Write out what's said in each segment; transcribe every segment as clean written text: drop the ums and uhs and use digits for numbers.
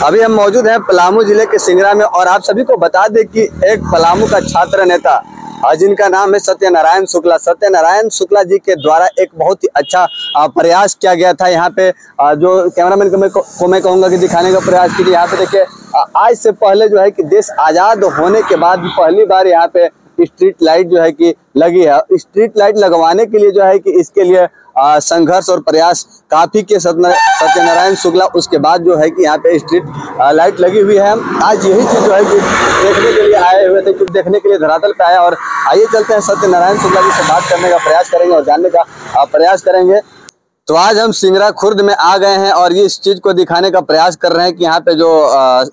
अभी हम मौजूद हैं पलामू जिले के सिंगरा में और आप सभी को बता दें कि एक पलामू का छात्र नेता जिनका नाम है सत्यनारायण शुक्ला। सत्यनारायण शुक्ला जी के द्वारा एक बहुत ही अच्छा प्रयास किया गया था। यहाँ पे जो कैमरामैन को मैं कहूँगा कि दिखाने का प्रयास कीजिए। यहाँ पे देखिए, आज से पहले जो है कि देश आज़ाद होने के बाद पहली बार यहाँ पे स्ट्रीट लाइट जो है कि लगी है। स्ट्रीट लाइट लगवाने के लिए जो है कि इसके लिए संघर्ष और प्रयास काफी के सत्यनारायण शुक्ला उसके बाद जो है कि यहाँ पे स्ट्रीट लाइट लगी हुई है। आज यही चीज जो है कि देखने के लिए आए हुए थे, कुछ देखने के लिए धरातल पे आया। और आइए चलते हैं सत्यनारायण शुक्ला जी से बात करने का प्रयास करेंगे और जानने का प्रयास करेंगे। तो आज हम सिंगरा खुर्द में आ गए हैं और ये इस चीज को दिखाने का प्रयास कर रहे हैं कि यहाँ पे जो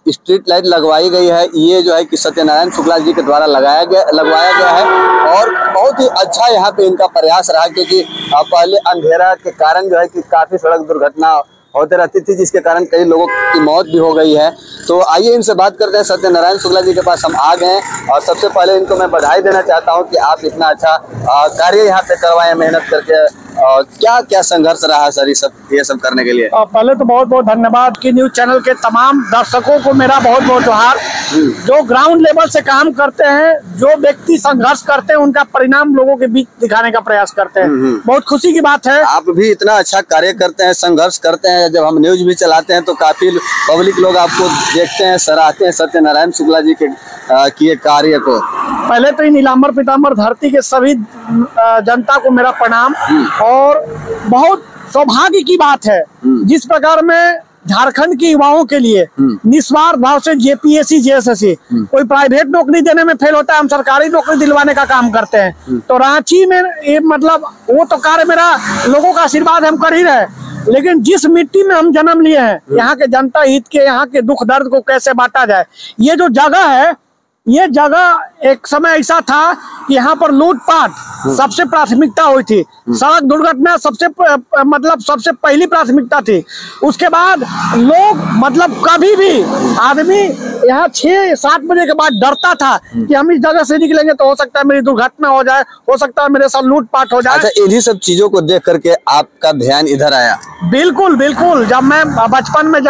स्ट्रीट लाइट लगवाई गई है ये जो है कि सत्यनारायण शुक्ला जी के द्वारा लगवाया गया है। और बहुत ही अच्छा यहाँ पे इनका प्रयास रहा, क्योंकि पहले अंधेरा के कारण जो है कि काफी सड़क दुर्घटना होते रहती थी, जिसके कारण कई लोगों की मौत भी हो गई है। तो आइए इनसे बात करते हैं। सत्यनारायण शुक्ला जी के पास हम आ गए हैं और सबसे पहले इनको मैं बधाई देना चाहता हूं कि आप इतना अच्छा कार्य यहाँ पे करवाए, मेहनत करके। क्या क्या संघर्ष रहा सर ये सब करने के लिए? पहले तो बहुत बहुत धन्यवाद कि न्यूज चैनल के तमाम दर्शकों को मेरा बहुत बहुत जोहार। जो ग्राउंड लेवल से काम करते हैं, जो व्यक्ति संघर्ष करते हैं, उनका परिणाम लोगों के बीच दिखाने का प्रयास करते हैं। बहुत खुशी की बात है। आप भी इतना अच्छा कार्य करते हैं, संघर्ष करते हैं। जब हम न्यूज भी चलाते हैं तो काफी पब्लिक लोग आपको देखते हैं, सराहते हैं सत्यनारायण शुक्ला जी के किए कार्य को। पहले तो नीलांबर पीतांबर धरती के सभी जनता को मेरा प्रणाम। और बहुत सौभाग्य की बात है जिस प्रकार में झारखंड के युवाओं के लिए निस्वार्थ भाव से जेपीएससी जेएसएससी कोई प्राइवेट नौकरी देने में फेल होता है, हम सरकारी नौकरी दिलवाने का काम करते हैं। तो रांची में ये मतलब वो तो कार्य मेरा लोगों का आशीर्वाद हम कर ही रहे, लेकिन जिस मिट्टी में हम जन्म लिए हैं, यहाँ के जनता हित के, यहाँ के दुख दर्द को कैसे बांटा जाए, ये जो जगह है, ये जगह एक समय ऐसा था कि यहाँ पर लूटपाट सबसे प्राथमिकता हुई थी, सड़क दुर्घटना सबसे पहली प्राथमिकता थी। उसके बाद लोग मतलब कभी भी आदमी यहाँ 6-7 बजे के बाद डरता था कि हम इस जगह से निकलेंगे तो हो सकता है मेरी दुर्घटना हो जाए, हो सकता है मेरे साथ लूटपाट हो जाए। अच्छा, इन्हीं सब चीजों को देख करके आपका ध्यान इधर आया? बिल्कुल बिल्कुल। जब मैं बचपन में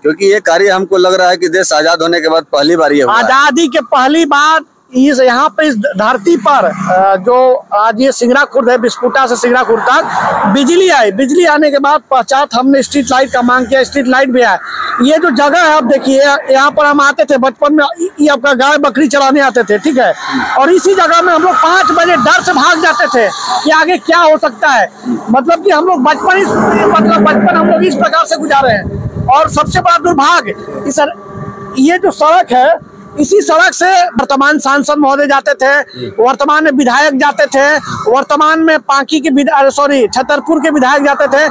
क्योंकि ये कार्य हमको लग रहा है कि देश आजाद होने के बाद पहली बार ये हुआ है। आजादी के पहली बार इस यहाँ पे इस धरती पर जो आज ये सिंगरा खुर्द है, बिस्कुटा से सिंगरा खुर्द तक बिजली आई। बिजली आने के बाद पश्चात हमने स्ट्रीट लाइट का मांग किया, स्ट्रीट लाइट भी आया। ये जो जगह है, अब देखिए, यहाँ पर हम आते थे बचपन में, ये आपका गाय बकरी चराने आते थे, ठीक है। और इसी जगह में हम लोग 5 बजे डर से भाग जाते थे कि आगे क्या हो सकता है। मतलब कि हम लोग बचपन हम लोग इस प्रकार से गुजारे हैं। और सबसे बड़ा दुर्भाग्य ये जो सड़क है, इसी सड़क से वर्तमान सांसद महोदय जाते थे, वर्तमान में विधायक जाते थे, वर्तमान में पांकी के छतरपुर के विधायक जाते थे,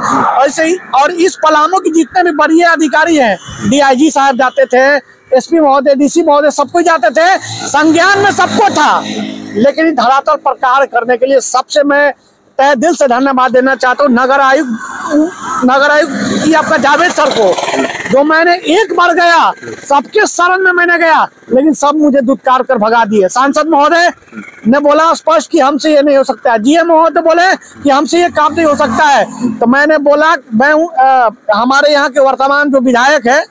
ऐसे ही। और इस पलामू के जितने भी बड़े अधिकारी हैं, डीआईजी साहब जाते थे, एसपी महोदय, डीसी महोदय, सब कुछ जाते थे। संज्ञान में सबको था, लेकिन धरातल पर कार्य करने के लिए सबसे मैं तहे दिल से धन्यवाद देना चाहता हूँ नगर आयुक्त आपका जावेद सर को। जो मैंने एक बार गया, सबके शरण में मैंने गया, लेकिन सब मुझे दुत्कार कर भगा दिए। सांसद महोदय ने बोला स्पष्ट कि हमसे ये नहीं हो सकता है, जीएम महोदय बोले कि हमसे ये काम नहीं हो सकता है। तो मैंने बोला मैं हमारे यहाँ के वर्तमान जो विधायक है,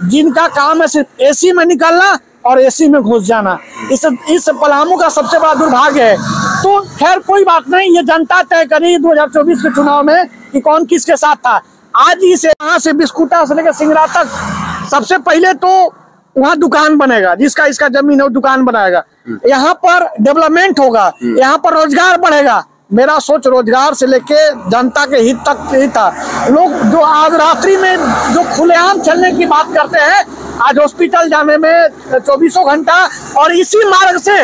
जिनका काम है सिर्फ एसी में निकलना और एसी में घुस जाना, इस पलामू का सबसे बड़ा दुर्भाग्य है। तो खैर कोई बात नहीं, ये जनता तय करी 2024 के चुनाव में कि कौन किसके साथ था। आज इसे यहाँ से बिस्कुटा से लेकर सिंगरा तक सबसे पहले तो वहाँ दुकान बनेगा, जिसका इसका जमीन है वो दुकान बनाएगा, यहाँ पर डेवलपमेंट होगा, यहाँ पर रोजगार बढ़ेगा। मेरा सोच रोजगार से लेके जनता के हित तक ही था। लोग जो आज रात्रि में जो खुलेआम चलने की बात करते हैं, आज हॉस्पिटल जाने में 24 घंटा, और इसी मार्ग से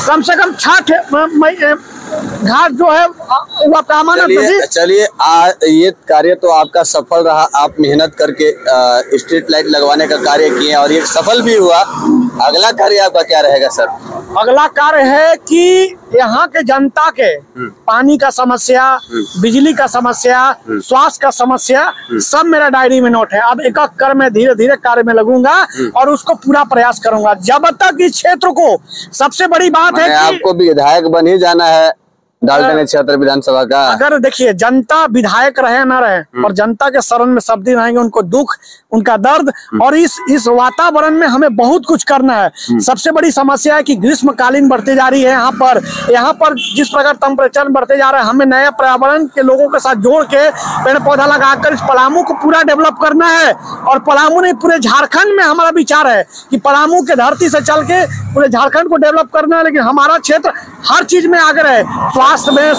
कम 6 घाट जो है वो कामना। चलिए ये कार्य तो आपका सफल रहा, आप मेहनत करके स्ट्रीट लाइट लगवाने का कार्य किए और ये सफल भी हुआ। अगला कार्य आपका क्या रहेगा सर? अगला कार्य है कि यहाँ के जनता के पानी का समस्या, बिजली का समस्या, स्वास्थ्य का समस्या, सब मेरा डायरी में नोट है। अब एक कर मैं धीरे धीरे कार्य में लगूंगा और उसको पूरा प्रयास करूंगा। जब तक इस क्षेत्र को, सबसे बड़ी बात है कि आपको विधायक बन ही जाना है, डालटेंगंज क्षेत्र विधानसभा का। अगर देखिए जनता विधायक रहे ना रहे और जनता के शरण में सब दिन रहेंगे, उनको दुख, उनका दर्द, और इस वातावरण में हमें बहुत कुछ करना है। सबसे बड़ी समस्या है कि ग्रीष्मकालीन बढ़ती जा रही है। यहाँ पर जिस प्रकार टेम्परेचर बढ़ते जा रहा है, हमें नया पर्यावरण के लोगों के साथ जोड़ के पेड़ पौधा लगाकर इस पलामू को पूरा डेवलप करना है। और पलामू नहीं, पूरे झारखंड में हमारा विचार है कि पलामू के धरती से चल के पूरे झारखंड को डेवलप करना है। लेकिन हमारा क्षेत्र हर चीज में आगे रहे, स्वास्थ्य में,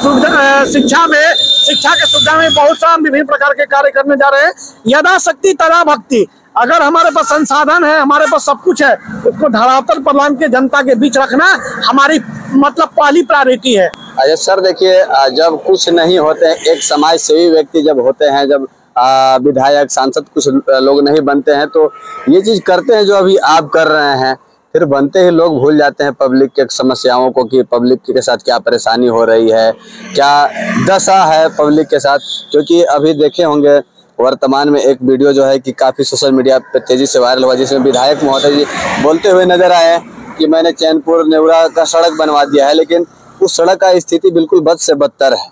शिक्षा के सुविधा में, बहुत सा विभिन्न प्रकार के कार्य करने जा रहे हैं। यदा शक्ति तदा भक्ति। अगर हमारे पास संसाधन है, हमारे पास सब कुछ है, उसको धरातल पर लान के जनता के बीच रखना हमारी मतलब पहली प्रायोरिटी है। अच्छा सर, देखिए जब कुछ नहीं होते हैं, एक समाज सेवी व्यक्ति जब होते हैं, जब विधायक सांसद कुछ लोग नहीं बनते हैं, तो ये चीज करते हैं जो अभी आप कर रहे हैं, फिर बनते ही लोग भूल जाते हैं पब्लिक के समस्याओं को कि पब्लिक के साथ क्या परेशानी हो रही है, क्या दशा है पब्लिक के साथ। क्योंकि अभी देखे होंगे वर्तमान में एक वीडियो जो है कि काफी सोशल मीडिया पे तेजी से वायरल हुआ, जिसमें विधायक महोदय जी बोलते हुए नजर आए कि मैंने चैनपुर नेवरा का सड़क बनवा दिया है, लेकिन उस सड़क का स्थिति बिल्कुल बद से बदतर है।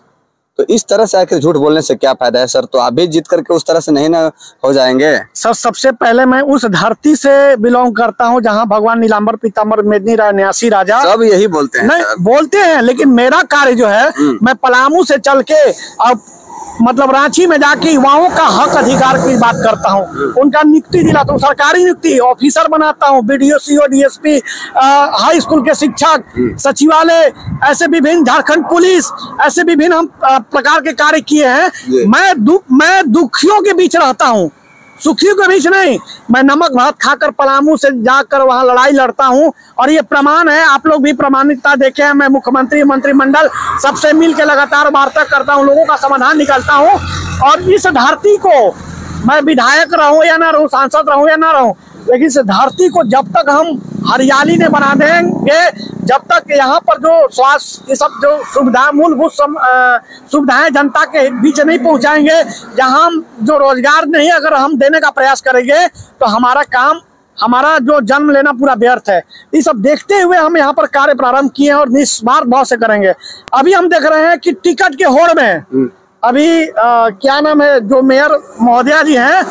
तो इस तरह से आखिर झूठ बोलने से क्या फायदा है सर? तो आप भी जीत करके उस तरह से नहीं ना हो जाएंगे सर। सबसे पहले मैं उस धरती से बिलोंग करता हूं जहां भगवान नीलांबर पीताम्बर मेदिनी राय न्यासी राजा सब यही बोलते हैं। नहीं बोलते हैं, लेकिन मेरा कार्य जो है, मैं पलामू से चल के अब मतलब रांची में जाके युवाओं का हक अधिकार की बात करता हूँ, उनका नियुक्ति दिलाता हूँ, सरकारी नियुक्ति, ऑफिसर बनाता हूँ, BDO, CO, DSP, high school के शिक्षक, सचिवालय, ऐसे विभिन्न, झारखंड पुलिस, ऐसे विभिन्न हम प्रकार के कार्य किए हैं। मैं दुखियों के बीच रहता हूँ, सुखियों के बीच नहीं। मैं नमक भात खाकर पलामू से जाकर वहां लड़ाई लड़ता हूं, और ये प्रमाण है, आप लोग भी प्रमाणिकता देखे हैं। मैं मुख्यमंत्री, मंत्रिमंडल सबसे मिल के लगातार वार्ता करता हूं, लोगों का समाधान निकालता हूं। और इस धरती को मैं विधायक रहूं या ना रहूं, सांसद रहूं या ना रहूं, लेकिन इस धरती को जब तक हम हरियाली नहीं बना देंगे, जब तक यहाँ पर जो स्वास्थ्य, ये सब जो सुविधा, मूलभूत सुविधाएं जनता के बीच नहीं पहुंचाएंगे, जहाँ हम जो रोजगार नहीं अगर हम देने का प्रयास करेंगे, तो हमारा जो जन्म लेना पूरा व्यर्थ है। ये सब देखते हुए हम यहाँ पर कार्य प्रारंभ किए हैं और निस्वार्थ भाव से करेंगे। अभी हम देख रहे हैं कि टिकट के होड़ में अभी क्या नाम है, जो मेयर महोदया जी हैं,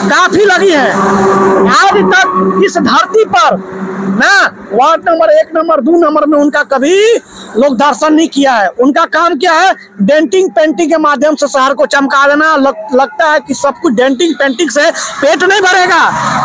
काफी लगी हैं। आज तक इस धरती पर ना वार्ड नंबर 1 नंबर 2 नंबर में उनका कभी लोग दर्शन नहीं किया है। उनका काम क्या है, डेंटिंग पेंटिंग के माध्यम से शहर को चमका देना। लगता है कि सब कुछ डेंटिंग पेंटिंग से पेट नहीं भरेगा।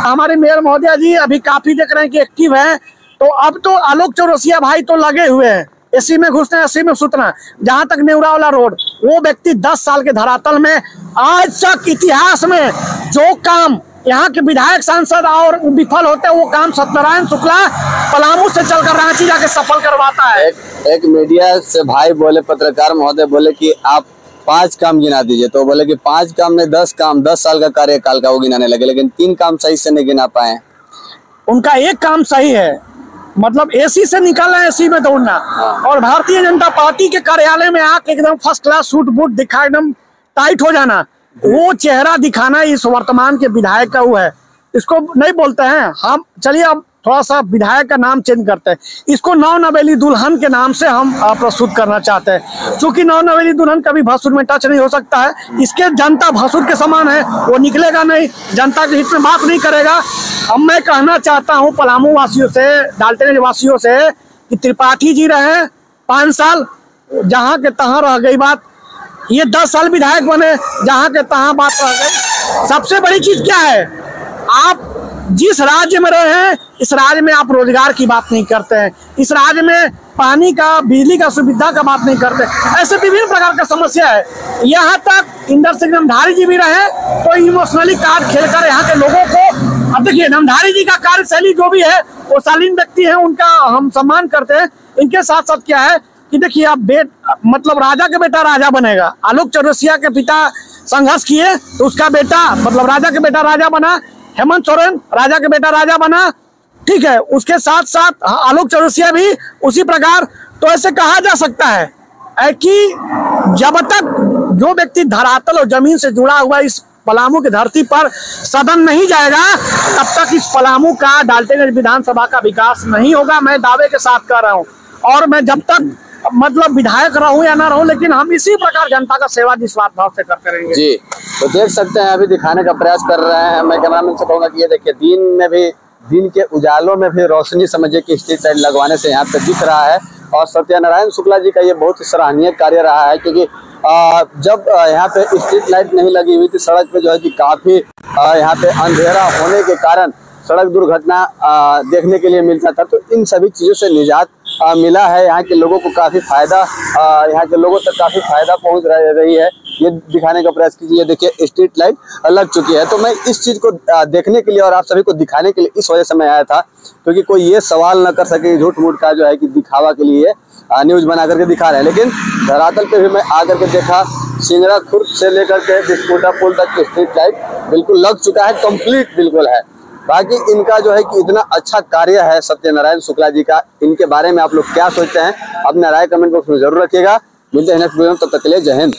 हमारे मेयर महोदया जी अभी काफी देख रहे हैं कि एक्टिव है। तो अब तो आलोक चौरसिया भाई तो लगे हुए हैं, एसी में घुसना, एसी में सुतना। जहां तक नेवरा वाला रोड, वो व्यक्ति 10 साल के धरातल में आज तक इतिहास में जो काम यहाँ के विधायक सांसद और विफल होते हैं, वो काम सत्यनारायण शुक्ला पलामू से चलकर रांची जाके सफल करवाता है। एक मीडिया से भाई बोले, पत्रकार महोदय बोले कि आप 5 काम गिना दीजिए, तो बोले कि 5 काम नहीं 10 काम, 10 साल का कार्यकाल का वो गिनाने लगे, लेकिन 3 काम सही से नहीं गिना पाए। उनका एक काम सही है, मतलब एसी से निकलना, एसी में दौड़ना। और भारतीय जनता पार्टी के कार्यालय में आके एकदम फर्स्ट क्लास सूट बूट दिखा, एकदम टाइट हो जाना, वो चेहरा दिखाना इस वर्तमान के विधायक का वो है। इसको नहीं बोलते हैं हम। चलिए अब थोड़ा सा विधायक का नाम चेंज करते हैं, इसको नवनवेली दुल्हन के नाम से हम प्रस्तुत करना चाहते हैं। क्योंकि नवनवेली दुल्हन कभी भसुर में टच नहीं हो सकता है। इसके जनता भसुर के समान है, वो निकलेगा नहीं, जनता के हित में बात नहीं करेगा। अब मैं कहना चाहता हूँ पलामू वासियों से, डाल्टेनगंज वासियों से, कि त्रिपाठी जी रहे 5 साल, जहाँ के तहाँ रह गई बात। ये 10 साल विधायक बने, जहाँ के तहाँ बात रह गई। सबसे बड़ी चीज क्या है, आप जिस राज्य में रहे हैं, इस राज्य में आप रोजगार की बात नहीं करते हैं, इस राज्य में पानी का, बिजली का सुविधा का बात नहीं करते। ऐसे विभिन्न प्रकार का समस्या है। यहाँ तक इंदर सिंह नमधारी जी भी रहे, तो इमोशनली कार्ड खेलकर यहाँ के लोगों को, अब देखिए नमधारी जी का कार्यशैली जो भी है, वो शालीन व्यक्ति है, उनका हम सम्मान करते हैं। इनके साथ साथ क्या है कि देखिए, आप मतलब राजा के बेटा राजा बनेगा। आलोक चौरसिया के पिता संघर्ष किए, तो उसका बेटा मतलब राजा के बेटा राजा बना। हेमंत सोरेन राजा के बेटा राजा बना, ठीक है। उसके साथ साथ आलोक चौरसिया भी उसी प्रकार। तो ऐसे कहा जा सकता है कि जब तक जो व्यक्ति धरातल और जमीन से जुड़ा हुआ इस पलामू की धरती पर सदन नहीं जाएगा, तब तक इस पलामू का, डाल्टेनगंज विधानसभा का विकास नहीं होगा। मैं दावे के साथ कह रहा हूँ। और मैं जब तक मतलब विधायक रहूं या ना रहूं, लेकिन हम इसी प्रकार जनता का सेवा निस्वार्थ भाव से करते रहेंगे। जी, तो देख सकते हैं अभी दिखाने का प्रयास कर रहे हैं। मैं कैमरामैन से कहूंगा कि ये देखिए, दिन के उजालों में भी रोशनी समझिए कि स्ट्रीट लाइट लगवाने से यहाँ पे दिख रहा है। और सत्यनारायण शुक्ला जी का ये बहुत ही सराहनीय कार्य रहा है, क्योंकि जब यहाँ पे स्ट्रीट लाइट नहीं लगी हुई थी, सड़क पे जो है कि काफी यहाँ पे अंधेरा होने के कारण सड़क दुर्घटना देखने के लिए मिलता था। तो इन सभी चीजों से निजात मिला है। यहाँ के लोगों को काफी फायदा, यहाँ के लोगों तक काफी फायदा पहुंच रही है। ये दिखाने का प्रयास कीजिए, देखिए स्ट्रीट लाइट लग चुकी है। तो मैं इस चीज को देखने के लिए और आप सभी को दिखाने के लिए इस वजह से मैं आया था, क्योंकि कोई ये सवाल न कर सके झूठ मूठ का जो है कि दिखावा के लिए न्यूज बना करके दिखा रहे हैं। लेकिन धरातल पे भी मैं आकर के देखा, सिंगरा खुर्द से लेकर के बिस्कुटा पुल तक की स्ट्रीट लाइट बिल्कुल लग चुका है, कंप्लीट बिल्कुल है। बाकी इनका जो है कि इतना अच्छा कार्य है सत्यनारायण शुक्ला जी का, इनके बारे में आप लोग क्या सोचते हैं? अपना राय कमेंट बॉक्स में जरूर रखिएगा। मिलते हैं नेक्स्ट वीडियो में, तब तक के लिए जय हिंद।